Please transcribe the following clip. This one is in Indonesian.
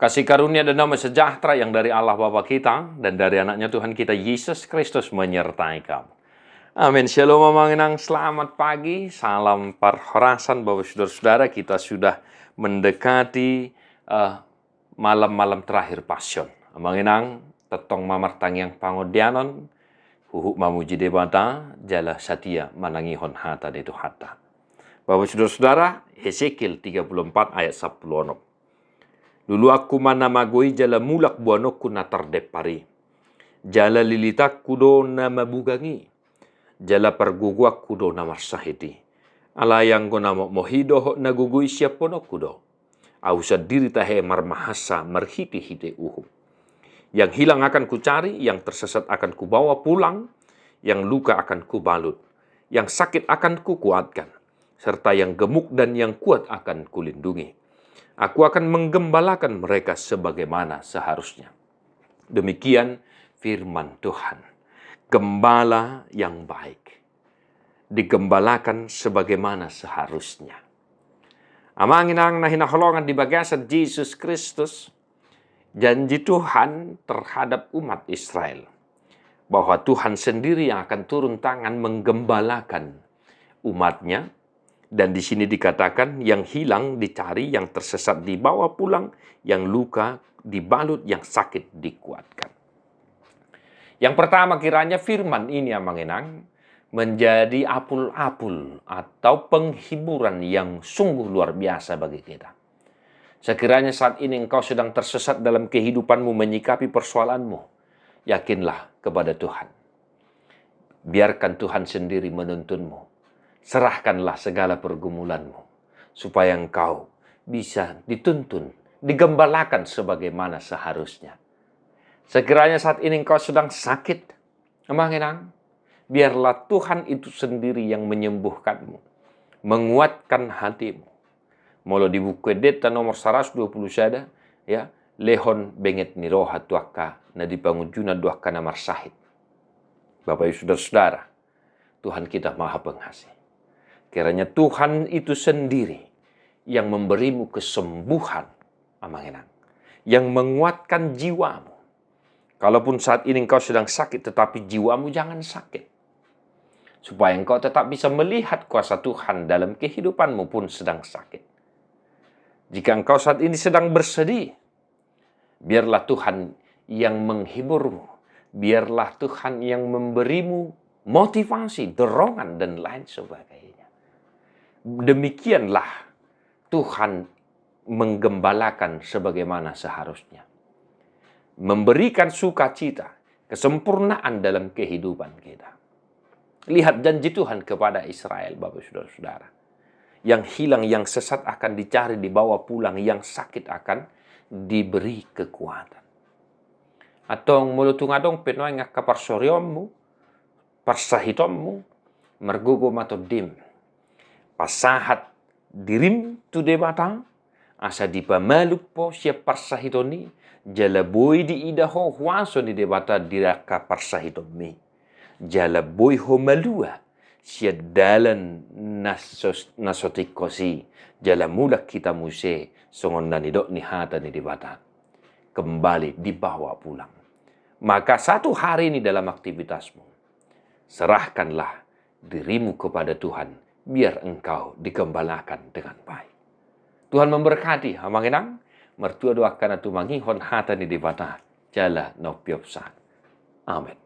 Kasih karunia dan damai sejahtera yang dari Allah Bapa kita dan dari anaknya Tuhan kita Yesus Kristus menyertai kamu. Amin. Shalom Mamanginang, selamat pagi, salam perhorasan Bapak Saudara-saudara. Kita sudah mendekati malam-malam terakhir Passion. Mamanginang, tetong mamartang yang pangodianon, huhuk mamuji debata, jala satia manangihon hata detu hata. Bapak Saudara-saudara, Hesekiel 34 ayat 10. Dulu aku mana magoi jala mulak buanokku na tardepari. Jala lilitak kudo na mabugangi. Jala perguguak kudo na marsahiti. Alayang ko na mohido na gugui siaponok kudo. Ausa diri tahe marmahasa marhiti-hiti uhum. Yang hilang akan kucari, yang tersesat akan kubawa pulang, yang luka akan kubalut, yang sakit akan kukuatkan, serta yang gemuk dan yang kuat akan kulindungi. Aku akan menggembalakan mereka sebagaimana seharusnya. Demikian firman Tuhan. Gembala yang baik digembalakan sebagaimana seharusnya. Amanginang nahinaholongan di bagasan Yesus Kristus, janji Tuhan terhadap umat Israel bahwa Tuhan sendiri yang akan turun tangan menggembalakan umatnya. Dan di sini dikatakan yang hilang dicari, yang tersesat dibawa pulang, yang luka dibalut, yang sakit dikuatkan. Yang pertama kiranya firman ini yang mengenang menjadi apul-apul atau penghiburan yang sungguh luar biasa bagi kita. Sekiranya saat ini engkau sedang tersesat dalam kehidupanmu menyikapi persoalanmu, yakinlah kepada Tuhan. Biarkan Tuhan sendiri menuntunmu. Serahkanlah segala pergumulanmu, supaya engkau bisa dituntun, digembalakan sebagaimana seharusnya. Sekiranya saat ini engkau sedang sakit, emanginang, biarlah Tuhan itu sendiri yang menyembuhkanmu, menguatkan hatimu. Molo di buku Edeta nomor 120 sada, ya, lehon benget ni roha tuaka na dipangunjuna duaka na marsahit. Bapak Ibu Saudara-saudara, Tuhan kita Maha Pengasih. Kiranya Tuhan itu sendiri yang memberimu kesembuhan, amanginang, yang menguatkan jiwamu. Kalaupun saat ini engkau sedang sakit, tetapi jiwamu jangan sakit. Supaya engkau tetap bisa melihat kuasa Tuhan dalam kehidupanmu pun sedang sakit. Jika engkau saat ini sedang bersedih, biarlah Tuhan yang menghiburmu. Biarlah Tuhan yang memberimu motivasi, dorongan, dan lain sebagainya. Demikianlah Tuhan menggembalakan sebagaimana seharusnya. Memberikan sukacita, kesempurnaan dalam kehidupan kita. Lihat janji Tuhan kepada Israel, Bapak Saudara-saudara. Yang hilang, yang sesat akan dicari, dibawa pulang, yang sakit akan diberi kekuatan. Atong mulutung adong penoy nga kaparsoryommu, parsahitommu, mergugo matodim. Pasahat dirim tu debata, asa dipamaluk po siya parsahitoni, jalaboy di idaho huaso ni debata diraka parsahitomi. Jalaboy ho malua, siya dalan nasotikosi, jalamulak kita muse, songon nanidok ni hata ni debata. Kembali dibawa pulang. Maka satu hari ini dalam aktivitasmu, serahkanlah dirimu kepada Tuhan, biar engkau digembalakan dengan baik. Tuhan memberkati, amanginang, mertua doakan atu mangihon hata ni debata, jala no piopsa. Amin.